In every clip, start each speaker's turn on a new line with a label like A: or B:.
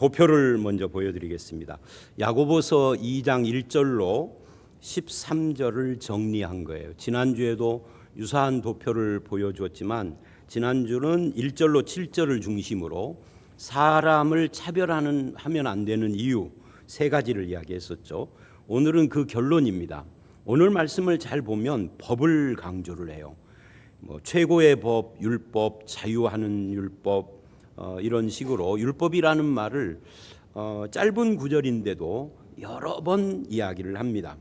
A: 도표를 먼저 보여드리겠습니다. 야고보서 2장 1절로 13절을 정리한 거예요. 지난주에도 유사한 도표를 보여주었지만 지난주는 1절로 7절을 중심으로 사람을 차별하면 안 되는 이유 세 가지를 이야기했었죠. 오늘은 그 결론입니다. 오늘 말씀을 잘 보면 법을 강조를 해요. 최고의 법, 율법, 자유하는 율법 이런 식으로 율법이라는 말을 짧은 구절인데도 여러 번 이야기를 합니다.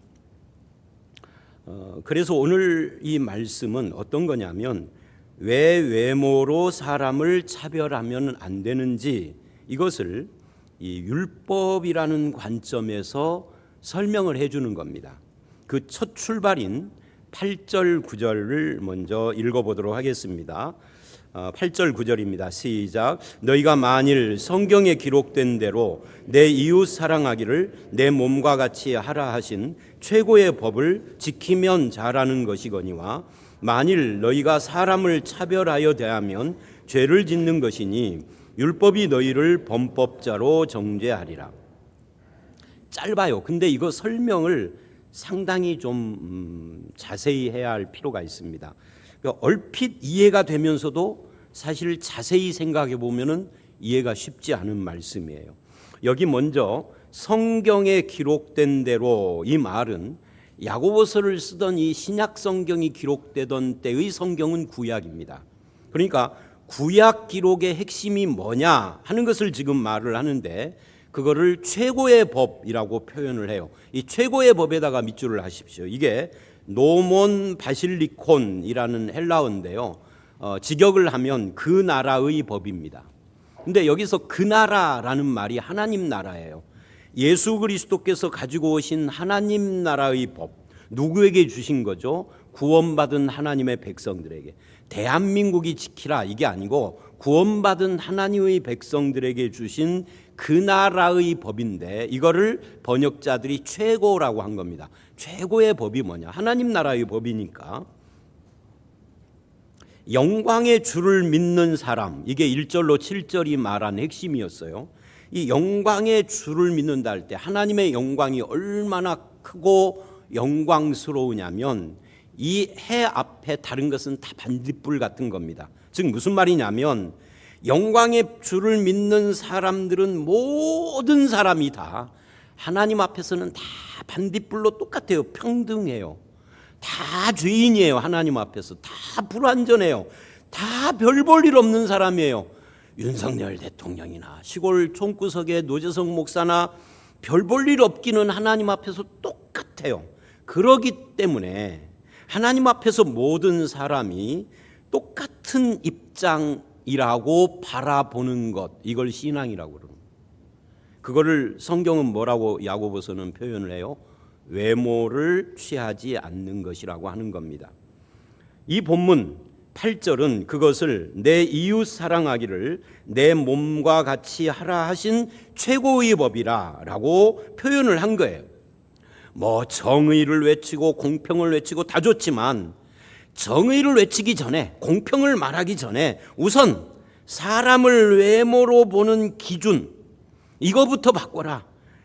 A: 그래서 오늘 이 말씀은 어떤 거냐면 왜 외모로 사람을 차별하면 안 되는지 이것을 이 율법이라는 관점에서 설명을 해주는 겁니다. 그 첫 출발인 8절 9절을 먼저 읽어보도록 하겠습니다. 8절 9절입니다. 시작. 너희가 만일 성경에 기록된 대로 내 이웃 사랑하기를 내 몸과 같이 하라 하신 최고의 법을 지키면 잘하는 것이거니와 만일 너희가 사람을 차별하여 대하면 죄를 짓는 것이니 율법이 너희를 범법자로 정죄하리라. 짧아요. 근데 이거 설명을 상당히 좀 자세히 해야 할 필요가 있습니다. 그러니까 얼핏 이해가 되면서도 사실 자세히 생각해 보면은 이해가 쉽지 않은 말씀이에요. 여기 먼저 성경에 기록된 대로 이 말은 야고보서를 쓰던 이 신약 성경이 기록되던 때의 성경은 구약입니다. 그러니까 구약 기록의 핵심이 뭐냐 하는 것을 지금 말을 하는데 그거를 최고의 법이라고 표현을 해요. 이 최고의 법에다가 밑줄을 하십시오. 이게 노몬 바실리콘이라는 헬라어인데요. 직역을 하면 그 나라의 법입니다. 근데 여기서 그 나라라는 말이 하나님 나라예요. 예수 그리스도께서 가지고 오신 하나님 나라의 법. 누구에게 주신 거죠? 구원받은 하나님의 백성들에게. 대한민국이 지키라 이게 아니고 구원받은 하나님의 백성들에게 주신 그 나라의 법인데 이거를 번역자들이 최고라고 한 겁니다. 최고의 법이 뭐냐? 하나님 나라의 법이니까 영광의 주를 믿는 사람, 이게 1절로 7절이 말한 핵심이었어요. 이 영광의 주를 믿는다 할 때 하나님의 영광이 얼마나 크고 영광스러우냐면 이 해 앞에 다른 것은 다 반딧불 같은 겁니다. 즉 무슨 말이냐면 영광의 주를 믿는 사람들은 모든 사람이 다 하나님 앞에서는 다 반딧불로 똑같아요. 평등해요. 다 죄인이에요. 하나님 앞에서 다 불완전해요. 다 별 볼 일 없는 사람이에요. 윤석열 대통령이나 시골 총구석의 노재석 목사나 별 볼 일 없기는 하나님 앞에서 똑같아요. 그러기 때문에 하나님 앞에서 모든 사람이 똑같은 입장이라고 바라보는 것, 이걸 신앙이라고 그러는 거예요. 그거를 성경은 뭐라고 야고보서는 표현을 해요? 외모를 취하지 않는 것이라고 하는 겁니다. 이 본문 8절은 그것을 내 이웃 사랑하기를 내 몸과 같이 하라 하신 최고의 법이라 라고 표현을 한 거예요. 정의를 외치고 공평을 외치고 다 좋지만 정의를 외치기 전에 공평을 말하기 전에 우선 사람을 외모로 보는 기준 이거부터 바꿔라.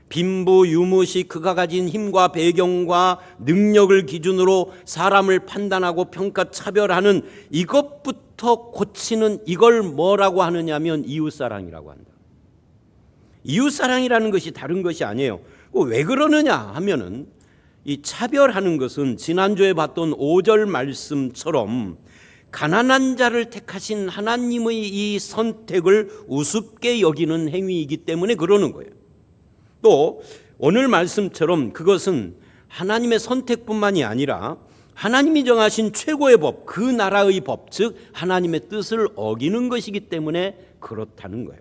A: 빈부 유무시 그가 가진 힘과 배경과 능력을 기준으로 사람을 판단하고 평가 차별하는 이것부터 고치는 이걸 뭐라고 하느냐면 이웃사랑이라고 한다. 이웃사랑이라는 것이 다른 것이 아니에요. 왜 그러느냐 하면은 이 차별하는 것은 지난주에 봤던 5절 말씀처럼 가난한 자를 택하신 하나님의 이 선택을 우습게 여기는 행위이기 때문에 그러는 거예요. 또 오늘 말씀처럼 그것은 하나님의 선택뿐만이 아니라 하나님이 정하신 최고의 법, 그 나라의 법, 즉 하나님의 뜻을 어기는 것이기 때문에 그렇다는 거예요.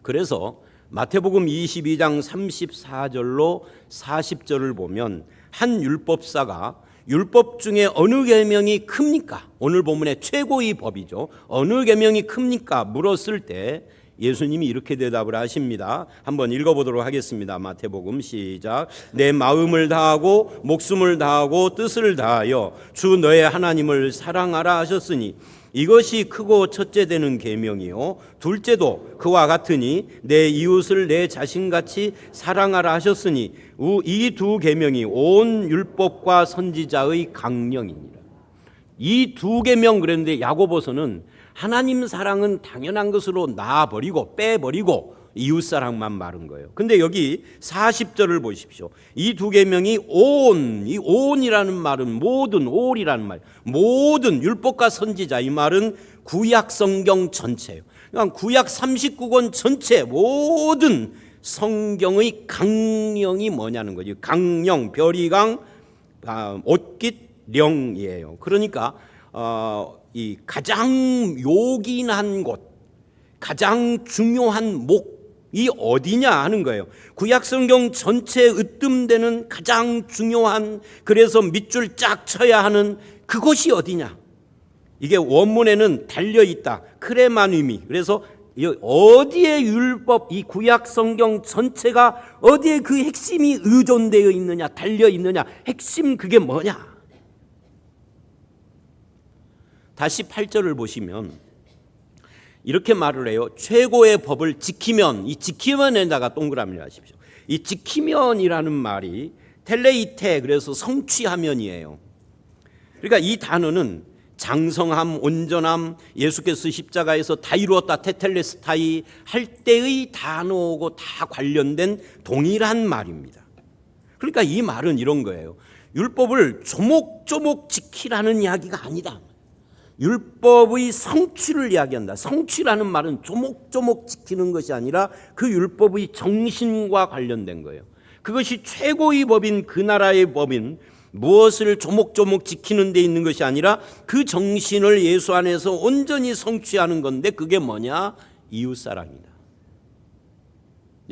A: 그래서 마태복음 22장 34절로 40절을 보면 한 율법사가 율법 중에 어느 계명이 큽니까? 오늘 본문의 최고의 법이죠. 어느 계명이 큽니까? 물었을 때 예수님이 이렇게 대답을 하십니다. 한번 읽어보도록 하겠습니다. 마태복음 시작. 내 마음을 다하고 목숨을 다하고 뜻을 다하여 주 너의 하나님을 사랑하라 하셨으니 이것이 크고 첫째 되는 계명이요 둘째도 그와 같으니 내 이웃을 내 자신같이 사랑하라 하셨으니 이 두 계명이 온 율법과 선지자의 강령이니라. 이 두 계명 그랬는데 야고보서는 하나님 사랑은 당연한 것으로 놔버리고 빼버리고 이웃사랑만 말한 거예요. 근데 여기 40절을 보십시오. 이 두 계명이 이 온이라는 말은 모든, 올이라는 말, 모든 율법과 선지자, 이 말은 구약 성경 전체예요. 그러니까 구약 39권 전체 모든 성경의 강령이 뭐냐는 거죠. 강령, 별이강, 옷깃, 령이에요. 그러니까 이 가장 요긴한 곳, 가장 중요한 목이 어디냐 하는 거예요. 구약성경 전체에 으뜸되는 가장 중요한, 그래서 밑줄 쫙 쳐야 하는 그곳이 어디냐. 이게 원문에는 달려있다. 크레마님이. 그래서 어디에 율법, 이 구약성경 전체가 어디에 그 핵심이 의존되어 있느냐, 달려있느냐, 핵심 그게 뭐냐. 다시 8절을 보시면 이렇게 말을 해요. 최고의 법을 지키면, 이 지키면에다가 동그라미를 하십시오. 이 지키면이라는 말이 텔레이테, 그래서 성취하면이에요. 그러니까 이 단어는 장성함, 온전함, 예수께서 십자가에서 다 이루었다, 테텔레스타이 할 때의 단어고 다 관련된 동일한 말입니다. 그러니까 이 말은 이런 거예요. 율법을 조목조목 지키라는 이야기가 아니다. 율법의 성취를 이야기한다. 성취라는 말은 조목조목 지키는 것이 아니라 그 율법의 정신과 관련된 거예요. 그것이 최고의 법인, 그 나라의 법인, 무엇을 조목조목 지키는 데 있는 것이 아니라 그 정신을 예수 안에서 온전히 성취하는 건데 그게 뭐냐? 이웃사랑이다.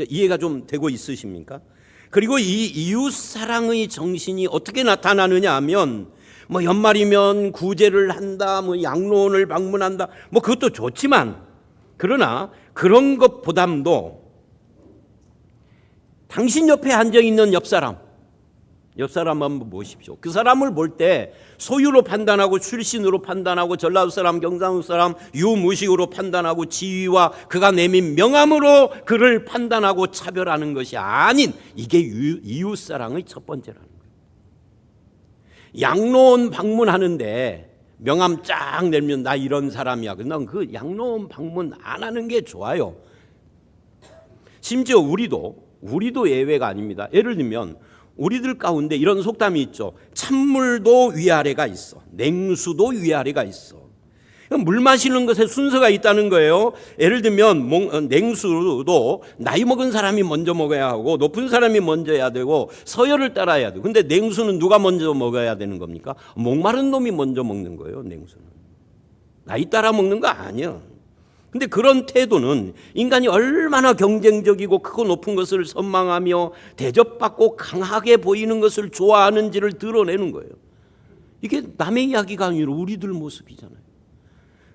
A: 이해가 좀 되고 있으십니까? 그리고 이 이웃사랑의 정신이 어떻게 나타나느냐 하면 뭐 연말이면 구제를 한다, 뭐 양로원을 방문한다, 뭐 그것도 좋지만, 그러나 그런 것보다도 당신 옆에 앉아 있는 옆 사람 한번 보십시오. 그 사람을 볼 때 소유로 판단하고 출신으로 판단하고 전라도 사람, 경상도 사람, 유무식으로 판단하고 지위와 그가 내민 명함으로 그를 판단하고 차별하는 것이 아닌, 이게 이웃사랑의 첫 번째라는 거예요. 양로원 방문하는데 명함 쫙 내면 나 이런 사람이야. 난 그 양로원 방문 안 하는 게 좋아요. 심지어 우리도 예외가 아닙니다. 예를 들면 우리들 가운데 이런 속담이 있죠. 찬물도 위아래가 있어. 냉수도 위아래가 있어. 물 마시는 것에 순서가 있다는 거예요. 예를 들면 냉수도 나이 먹은 사람이 먼저 먹어야 하고 높은 사람이 먼저 해야 되고 서열을 따라야 돼요. 근데 냉수는 누가 먼저 먹어야 되는 겁니까? 목마른 놈이 먼저 먹는 거예요. 냉수는 나이 따라 먹는 거 아니에요. 근데 그런 태도는 인간이 얼마나 경쟁적이고 크고 높은 것을 선망하며 대접받고 강하게 보이는 것을 좋아하는지를 드러내는 거예요. 이게 남의 이야기가 아니라 우리들 모습이잖아요.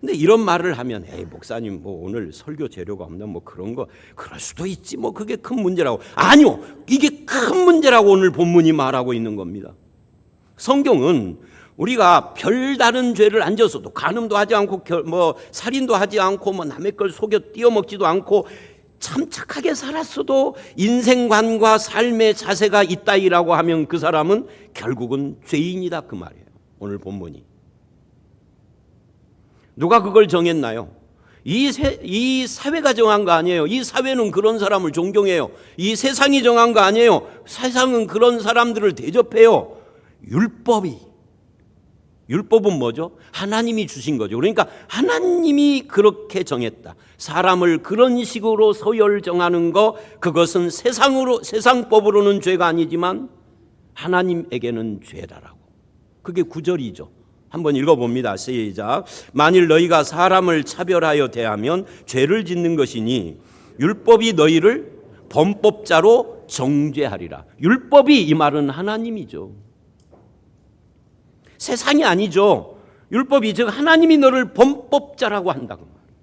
A: 근데 이런 말을 하면, 에이 목사님 뭐 오늘 설교 재료가 없나 뭐 그런 거 그럴 수도 있지, 뭐 그게 큰 문제라고. 아니요, 이게 큰 문제라고 오늘 본문이 말하고 있는 겁니다. 성경은 우리가 별다른 죄를 안 졌어도, 간음도 하지 않고 뭐 살인도 하지 않고 뭐 남의 걸 속여 띄어먹지도 않고 참 착하게 살았어도 인생관과 삶의 자세가 있다이라고 하면 그 사람은 결국은 죄인이다, 그 말이에요. 오늘 본문이. 누가 그걸 정했나요? 이 사회가 정한 거 아니에요. 이 사회는 그런 사람을 존경해요. 이 세상이 정한 거 아니에요. 세상은 그런 사람들을 대접해요. 율법은 뭐죠? 하나님이 주신 거죠. 그러니까 하나님이 그렇게 정했다. 사람을 그런 식으로 서열 정하는 거, 그것은 세상법으로는 죄가 아니지만 하나님에게는 죄다라고. 그게 9절이죠. 한번 읽어봅니다. 시작. 만일 너희가 사람을 차별하여 대하면 죄를 짓는 것이니 율법이 너희를 범법자로 정죄하리라. 율법이, 이 말은 하나님이죠. 세상이 아니죠. 율법이, 즉 하나님이 너를 범법자라고 한다고 말이에요.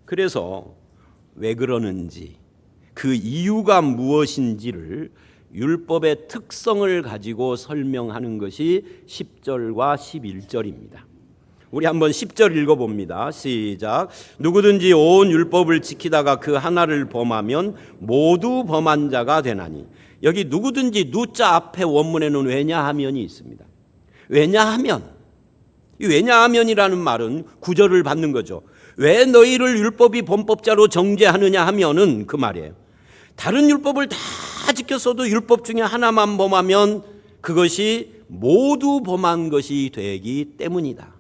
A: 그래서 왜 그러는지, 그 이유가 무엇인지를 율법의 특성을 가지고 설명하는 것이 10절과 11절입니다. 우리 한번 10절 읽어봅니다. 시작. 누구든지 온 율법을 지키다가 그 하나를 범하면 모두 범한 자가 되나니. 여기 누구든지 누자 앞에 원문에는 왜냐하면이 있습니다. 왜냐하면, 이 왜냐하면이라는 말은 구절을 받는 거죠. 왜 너희를 율법이 범법자로 정죄하느냐 하면은 그 말이에요. 다른 율법을 다 지켰어도 율법 중에 하나만 범하면 그것이 모두 범한 것이 되기 때문이다.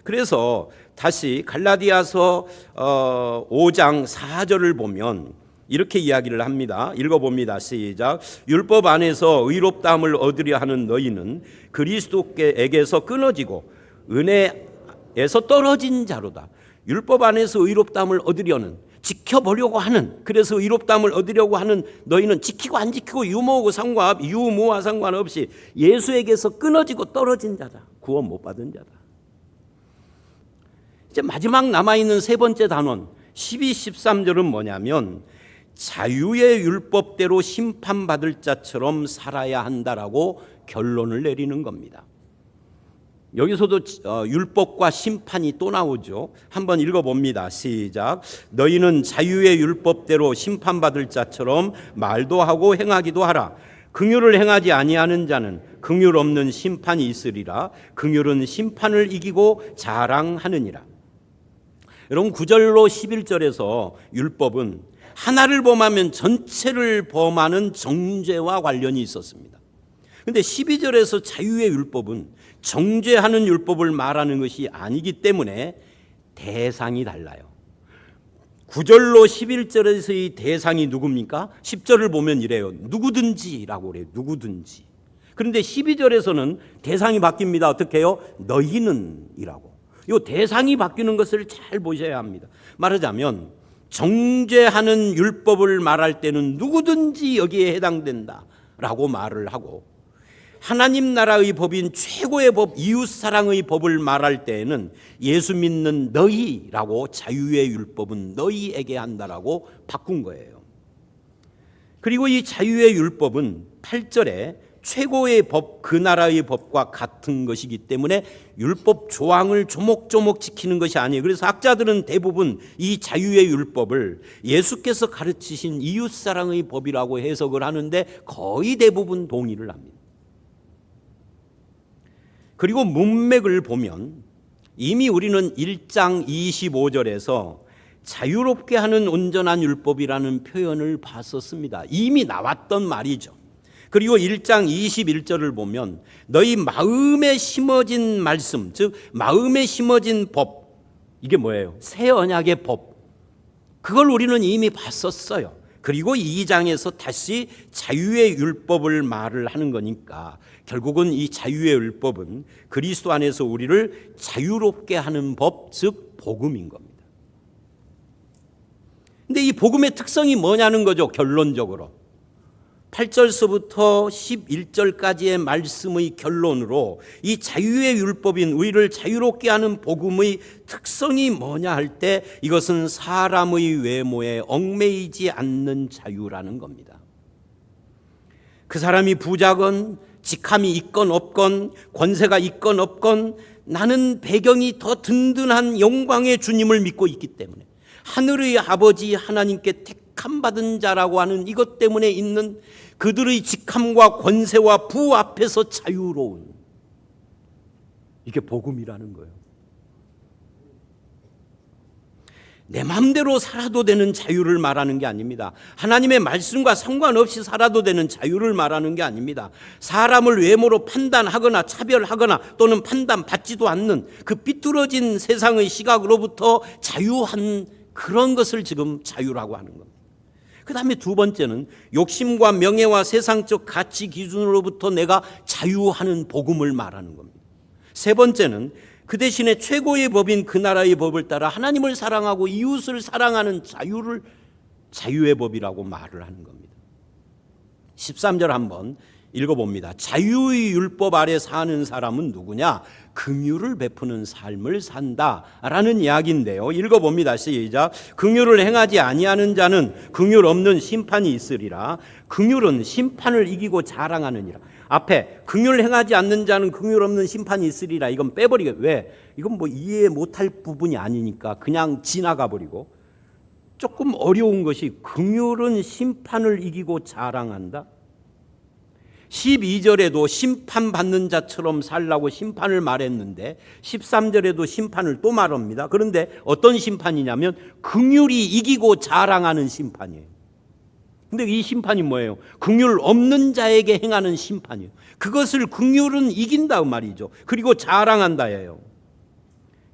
A: 그래서 다시 갈라디아서 5장 4절을 보면 이렇게 이야기를 합니다. 읽어봅니다. 시작. 율법 안에서 의롭다함을 얻으려 하는 너희는 그리스도께에게서 끊어지고 은혜에서 떨어진 자로다. 율법 안에서 의롭다함을 얻으려는, 지켜보려고 하는, 그래서 의롭다함을 얻으려고 하는 너희는 지키고 안 지키고 유무와 상관없이 예수에게서 끊어지고 떨어진 자다. 구원 못 받은 자다. 이제 마지막 남아있는 세 번째 단원 12, 13절은 뭐냐면 자유의 율법대로 심판받을 자처럼 살아야 한다라고 결론을 내리는 겁니다. 여기서도 율법과 심판이 또 나오죠. 한번 읽어봅니다. 시작. 너희는 자유의 율법대로 심판받을 자처럼 말도 하고 행하기도 하라. 긍휼을 행하지 아니하는 자는 긍휼 없는 심판이 있으리라. 긍휼은 심판을 이기고 자랑하느니라. 여러분 9절로 11절에서 율법은 하나를 범하면 전체를 범하는 정죄와 관련이 있었습니다. 그런데 12절에서 자유의 율법은 정죄하는 율법을 말하는 것이 아니기 때문에 대상이 달라요. 9절로 11절에서의 대상이 누굽니까? 10절을 보면 이래요. 누구든지라고 그래요. 누구든지. 그런데 12절에서는 대상이 바뀝니다. 어떻게 해요? 너희는 이라고. 이 대상이 바뀌는 것을 잘 보셔야 합니다. 말하자면 정죄하는 율법을 말할 때는 누구든지 여기에 해당된다라고 말을 하고, 하나님 나라의 법인 최고의 법 이웃사랑의 법을 말할 때에는 예수 믿는 너희라고 자유의 율법은 너희에게 한다라고 바꾼 거예요. 그리고 이 자유의 율법은 8절에 최고의 법, 그 나라의 법과 같은 것이기 때문에 율법 조항을 조목조목 지키는 것이 아니에요. 그래서 학자들은 대부분 이 자유의 율법을 예수께서 가르치신 이웃사랑의 법이라고 해석을 하는데 거의 대부분 동의를 합니다. 그리고 문맥을 보면 이미 우리는 1장 25절에서 자유롭게 하는 온전한 율법이라는 표현을 봤었습니다. 이미 나왔던 말이죠. 그리고 1장 21절을 보면 너희 마음에 심어진 말씀, 즉 마음에 심어진 법, 이게 뭐예요? 새 언약의 법. 그걸 우리는 이미 봤었어요. 그리고 2장에서 다시 자유의 율법을 말을 하는 거니까 결국은 이 자유의 율법은 그리스도 안에서 우리를 자유롭게 하는 법, 즉 복음인 겁니다. 근데 이 복음의 특성이 뭐냐는 거죠. 결론적으로 8절서부터 11절까지의 말씀의 결론으로 이 자유의 율법인 우리를 자유롭게 하는 복음의 특성이 뭐냐 할 때 이것은 사람의 외모에 얽매이지 않는 자유라는 겁니다. 그 사람이 부자건 직함이 있건 없건 권세가 있건 없건 나는 배경이 더 든든한 영광의 주님을 믿고 있기 때문에 하늘의 아버지 하나님께 택함 받은 자라고 하는 이것 때문에 있는 그들의 직함과 권세와 부 앞에서 자유로운, 이게 복음이라는 거예요. 내 마음대로 살아도 되는 자유를 말하는 게 아닙니다. 하나님의 말씀과 상관없이 살아도 되는 자유를 말하는 게 아닙니다. 사람을 외모로 판단하거나 차별하거나 또는 판단받지도 않는 그 삐뚤어진 세상의 시각으로부터 자유한 그런 것을 지금 자유라고 하는 겁니다. 그 다음에 두 번째는 욕심과 명예와 세상적 가치 기준으로부터 내가 자유하는 복음을 말하는 겁니다. 세 번째는 그 대신에 최고의 법인 그 나라의 법을 따라 하나님을 사랑하고 이웃을 사랑하는 자유의 법이라고 말을 하는 겁니다. 13절 한번 읽어봅니다. 자유의 율법 아래 사는 사람은 누구냐? 긍휼을 베푸는 삶을 산다라는 이야기인데요. 읽어봅니다. 시작. 긍휼을 행하지 아니하는 자는 긍휼 없는 심판이 있으리라. 긍휼은 심판을 이기고 자랑하느니라. 앞에 긍휼 행하지 않는 자는 긍휼 없는 심판이 있으리라. 이건 빼버리게. 왜? 이건 뭐 이해 못할 부분이 아니니까 그냥 지나가 버리고, 조금 어려운 것이 긍휼은 심판을 이기고 자랑한다. 12절에도 심판받는 자처럼 살라고 심판을 말했는데 13절에도 심판을 또 말합니다. 그런데 어떤 심판이냐면 긍휼이 이기고 자랑하는 심판이에요. 근데 이 심판이 뭐예요? 긍휼 없는 자에게 행하는 심판이에요. 그것을 긍휼은 이긴다 말이죠. 그리고 자랑한다예요.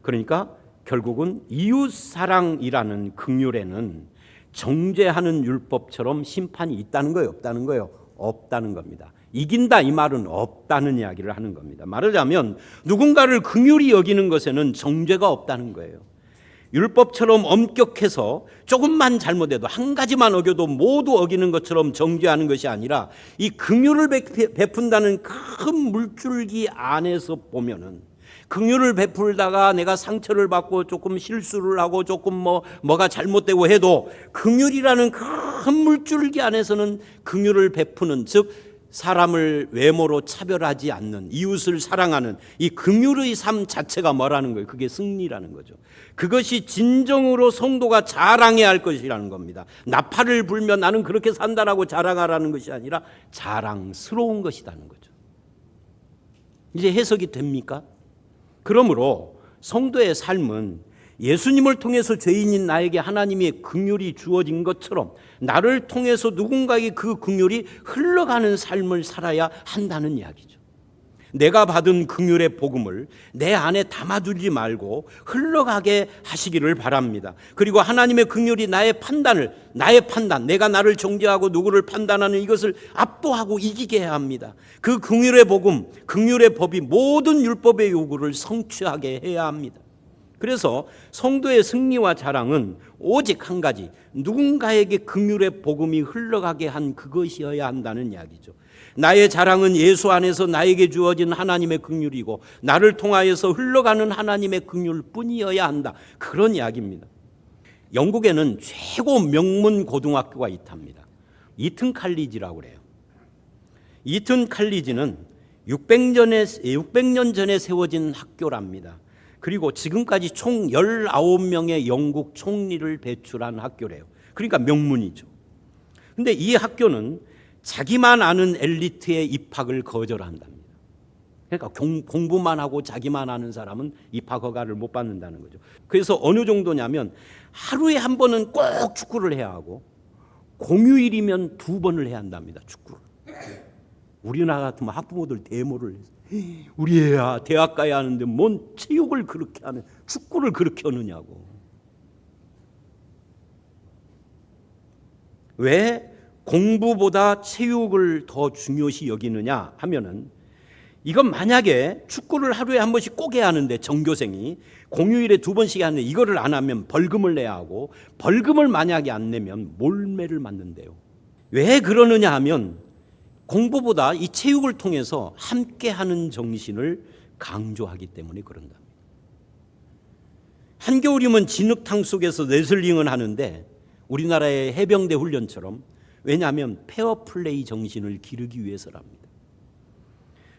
A: 그러니까 결국은 이웃사랑이라는 긍휼에는 정죄하는 율법처럼 심판이 있다는 거예요? 없다는 거예요? 없다는 겁니다. 이긴다 이 말은 없다는 이야기를 하는 겁니다. 말하자면 누군가를 긍휼히 여기는 것에는 정죄가 없다는 거예요. 율법처럼 엄격해서 조금만 잘못해도 한 가지만 어겨도 모두 어기는 것처럼 정죄하는 것이 아니라 이 긍휼을 베푼다는 큰 물줄기 안에서 보면은 긍휼을 베풀다가 내가 상처를 받고 조금 실수를 하고 조금 뭐가 잘못되고 해도 긍휼이라는 큰 물줄기 안에서는 긍휼을 베푸는, 즉 사람을 외모로 차별하지 않는, 이웃을 사랑하는 이 긍휼의 삶 자체가 뭐라는 거예요? 그게 승리라는 거죠. 그것이 진정으로 성도가 자랑해야 할 것이라는 겁니다. 나팔을 불면 나는 그렇게 산다라고 자랑하라는 것이 아니라 자랑스러운 것이라는 거죠. 이제 해석이 됩니까? 그러므로 성도의 삶은 예수님을 통해서 죄인인 나에게 하나님의 긍휼이 주어진 것처럼 나를 통해서 누군가에게 그 긍휼이 흘러가는 삶을 살아야 한다는 이야기죠. 내가 받은 긍휼의 복음을 내 안에 담아두지 말고 흘러가게 하시기를 바랍니다. 그리고 하나님의 긍휼이 나의 판단, 내가 나를 정죄하고 누구를 판단하는 이것을 압도하고 이기게 해야 합니다. 그 긍휼의 복음, 긍휼의 법이 모든 율법의 요구를 성취하게 해야 합니다. 그래서 성도의 승리와 자랑은 오직 한 가지, 누군가에게 긍휼의 복음이 흘러가게 한 그것이어야 한다는 이야기죠. 나의 자랑은 예수 안에서 나에게 주어진 하나님의 긍휼이고 나를 통하여서 흘러가는 하나님의 긍휼뿐이어야 한다, 그런 이야기입니다. 영국에는 최고 명문 고등학교가 있답니다. 이튼 칼리지라고 그래요. 이튼 칼리지는 600년 전에 세워진 학교랍니다. 그리고 지금까지 총 19명의 영국 총리를 배출한 학교래요. 그러니까 명문이죠. 근데 이 학교는 자기만 아는 엘리트의 입학을 거절한답니다. 그러니까 공부만 하고 자기만 아는 사람은 입학 허가를 못 받는다는 거죠. 그래서 어느 정도냐면 하루에 한 번은 꼭 축구를 해야 하고 공휴일이면 2번을 해야 한답니다. 축구를. 우리나라 같으면 학부모들 데모를 해서 우리 애야 대학 가야 하는데 뭔 체육을 그렇게 하는, 축구를 그렇게 하느냐고. 왜 공부보다 체육을 더 중요시 여기느냐 하면은, 이건 만약에 축구를 하루에 한 번씩 꼭 해야 하는데 전교생이 공휴일에 2번씩 하는데 이거를 안 하면 벌금을 내야 하고, 벌금을 만약에 안 내면 몰매를 맞는데요. 왜 그러느냐 하면 공부보다 이 체육을 통해서 함께하는 정신을 강조하기 때문에 그런다. 한겨울이면 진흙탕 속에서 레슬링을 하는데 우리나라의 해병대 훈련처럼, 왜냐하면 페어플레이 정신을 기르기 위해서랍니다.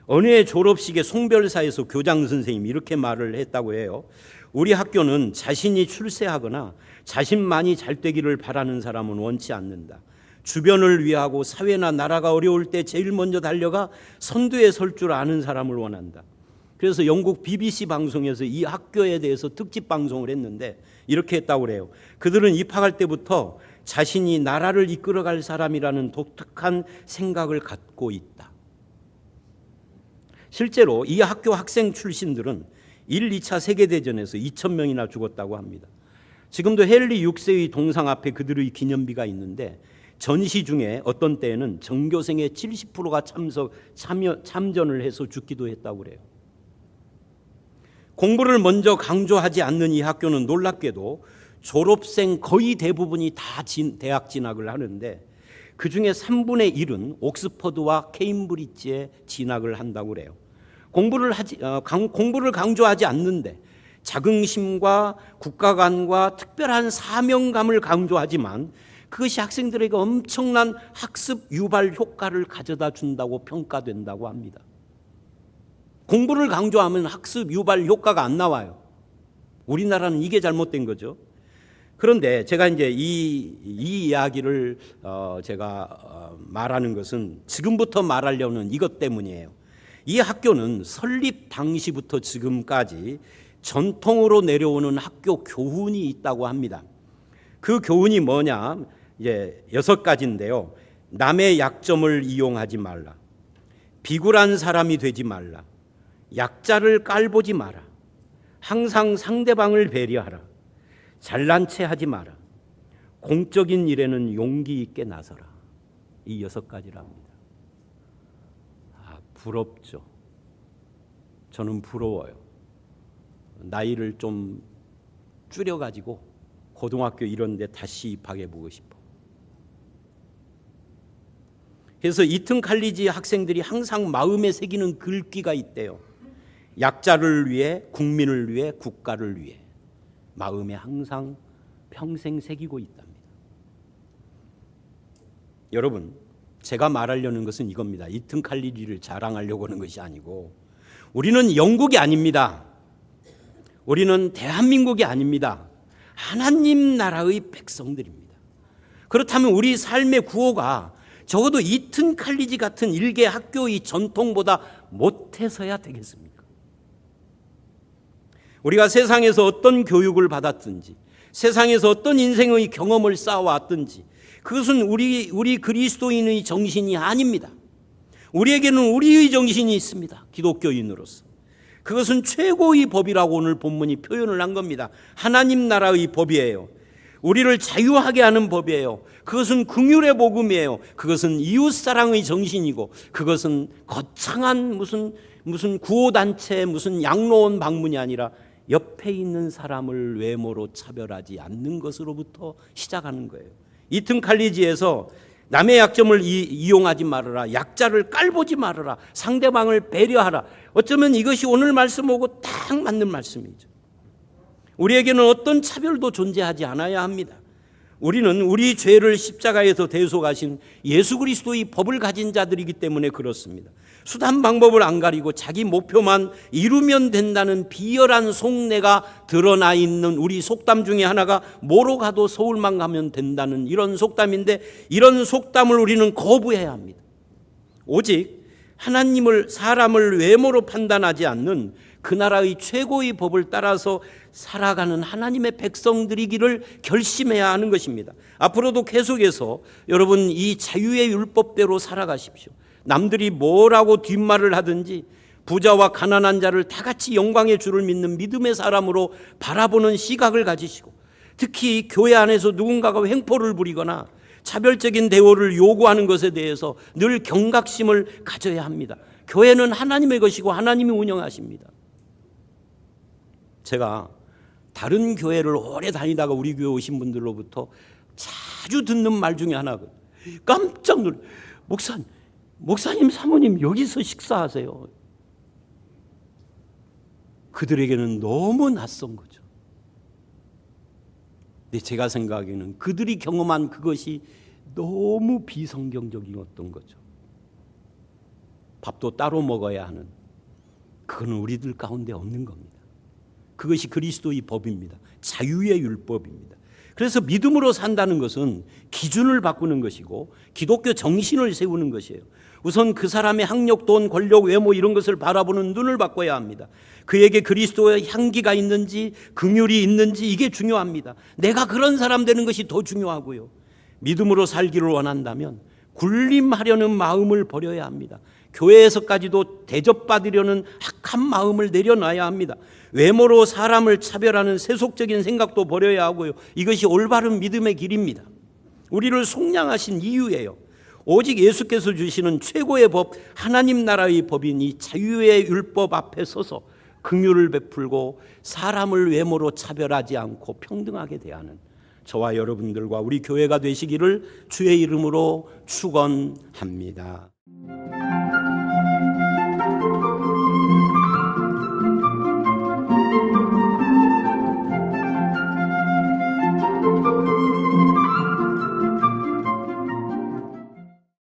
A: 어느 해 졸업식에 송별사에서 교장 선생님이 이렇게 말을 했다고 해요. 우리 학교는 자신이 출세하거나 자신만이 잘 되기를 바라는 사람은 원치 않는다. 주변을 위하고 사회나 나라가 어려울 때 제일 먼저 달려가 선두에 설 줄 아는 사람을 원한다. 그래서 영국 BBC 방송에서 이 학교에 대해서 특집 방송을 했는데 이렇게 했다고 그래요. 그들은 입학할 때부터 자신이 나라를 이끌어갈 사람이라는 독특한 생각을 갖고 있다. 실제로 이 학교 학생 출신들은 1, 2차 세계대전에서 2,000명이나 죽었다고 합니다. 지금도 헨리 6세의 동상 앞에 그들의 기념비가 있는데 전시 중에 어떤 때에는 전교생의 70%가 참전을 해서 죽기도 했다고 그래요. 공부를 먼저 강조하지 않는 이 학교는 놀랍게도 졸업생 거의 대부분이 다 대학 진학을 하는데 그 중에 3분의 1은 옥스퍼드와 케임브리지에 진학을 한다고 그래요. 공부를 강조하지 않는데 자긍심과 국가관과 특별한 사명감을 강조하지만 그것이 학생들에게 엄청난 학습 유발 효과를 가져다 준다고 평가된다고 합니다. 공부를 강조하면 학습 유발 효과가 안 나와요. 우리나라는 이게 잘못된 거죠. 그런데 제가 이제 이 이야기를 제가 말하는 것은 지금부터 말하려는 이것 때문이에요. 이 학교는 설립 당시부터 지금까지 전통으로 내려오는 학교 교훈이 있다고 합니다. 그 교훈이 뭐냐? 이제 6가지인데요. 남의 약점을 이용하지 말라. 비굴한 사람이 되지 말라. 약자를 깔보지 마라. 항상 상대방을 배려하라. 잘난 체 하지 마라. 공적인 일에는 용기 있게 나서라. 이 6가지랍니다. 부럽죠. 저는 부러워요. 나이를 좀 줄여가지고 고등학교 이런 데 다시 입학해 보고 싶어. 그래서 이튼 칼리지 학생들이 항상 마음에 새기는 글귀가 있대요. 약자를 위해, 국민을 위해, 국가를 위해. 마음에 항상 평생 새기고 있답니다. 여러분, 제가 말하려는 것은 이겁니다. 이튼 칼리지를 자랑하려고 하는 것이 아니고 우리는 영국이 아닙니다. 우리는 대한민국이 아닙니다. 하나님 나라의 백성들입니다. 그렇다면 우리 삶의 구호가 적어도 이튼 칼리지 같은 일개 학교의 전통보다 못해서야 되겠습니까? 우리가 세상에서 어떤 교육을 받았든지 세상에서 어떤 인생의 경험을 쌓아왔든지 그것은 우리 그리스도인의 정신이 아닙니다. 우리에게는 우리의 정신이 있습니다. 기독교인으로서. 그것은 최고의 법이라고 오늘 본문이 표현을 한 겁니다. 하나님 나라의 법이에요. 우리를 자유하게 하는 법이에요. 그것은 긍휼의 복음이에요. 그것은 이웃사랑의 정신이고 그것은 거창한 무슨 구호단체 무슨 양로원 방문이 아니라 옆에 있는 사람을 외모로 차별하지 않는 것으로부터 시작하는 거예요. 이튼 칼리지에서 남의 약점을 이용하지 말아라. 약자를 깔보지 말아라. 상대방을 배려하라. 어쩌면 이것이 오늘 말씀하고 딱 맞는 말씀이죠. 우리에게는 어떤 차별도 존재하지 않아야 합니다. 우리는 우리 죄를 십자가에서 대속하신 예수 그리스도의 법을 가진 자들이기 때문에 그렇습니다. 수단 방법을 안 가리고 자기 목표만 이루면 된다는 비열한 속내가 드러나 있는 우리 속담 중에 하나가 뭐로 가도 서울만 가면 된다는 이런 속담인데 이런 속담을 우리는 거부해야 합니다. 오직 하나님을 사람을 외모로 판단하지 않는 그 나라의 최고의 법을 따라서 살아가는 하나님의 백성들이기를 결심해야 하는 것입니다. 앞으로도 계속해서 여러분 이 자유의 율법대로 살아가십시오. 남들이 뭐라고 뒷말을 하든지 부자와 가난한 자를 다 같이 영광의 주를 믿는 믿음의 사람으로 바라보는 시각을 가지시고 특히 교회 안에서 누군가가 횡포를 부리거나 차별적인 대우를 요구하는 것에 대해서 늘 경각심을 가져야 합니다. 교회는 하나님의 것이고 하나님이 운영하십니다. 제가 다른 교회를 오래 다니다가 우리 교회 오신 분들로부터 자주 듣는 말 중에 하나거든요. 깜짝 놀래. 목사님 사모님 여기서 식사하세요. 그들에게는 너무 낯선 거죠. 근데 제가 생각하기에는 그들이 경험한 그것이 너무 비성경적이었던 거죠. 밥도 따로 먹어야 하는 그건 우리들 가운데 없는 겁니다. 그것이 그리스도의 법입니다. 자유의 율법입니다. 그래서 믿음으로 산다는 것은 기준을 바꾸는 것이고 기독교 정신을 세우는 것이에요. 우선 그 사람의 학력, 돈, 권력, 외모 이런 것을 바라보는 눈을 바꿔야 합니다. 그에게 그리스도의 향기가 있는지 긍휼이 있는지 이게 중요합니다. 내가 그런 사람 되는 것이 더 중요하고요. 믿음으로 살기를 원한다면 군림하려는 마음을 버려야 합니다. 교회에서까지도 대접받으려는 악한 마음을 내려놔야 합니다. 외모로 사람을 차별하는 세속적인 생각도 버려야 하고요. 이것이 올바른 믿음의 길입니다. 우리를 속량하신 이유예요. 오직 예수께서 주시는 최고의 법, 하나님 나라의 법인 이 자유의 율법 앞에 서서 긍휼을 베풀고 사람을 외모로 차별하지 않고 평등하게 대하는 저와 여러분들과 우리 교회가 되시기를 주의 이름으로 축원합니다.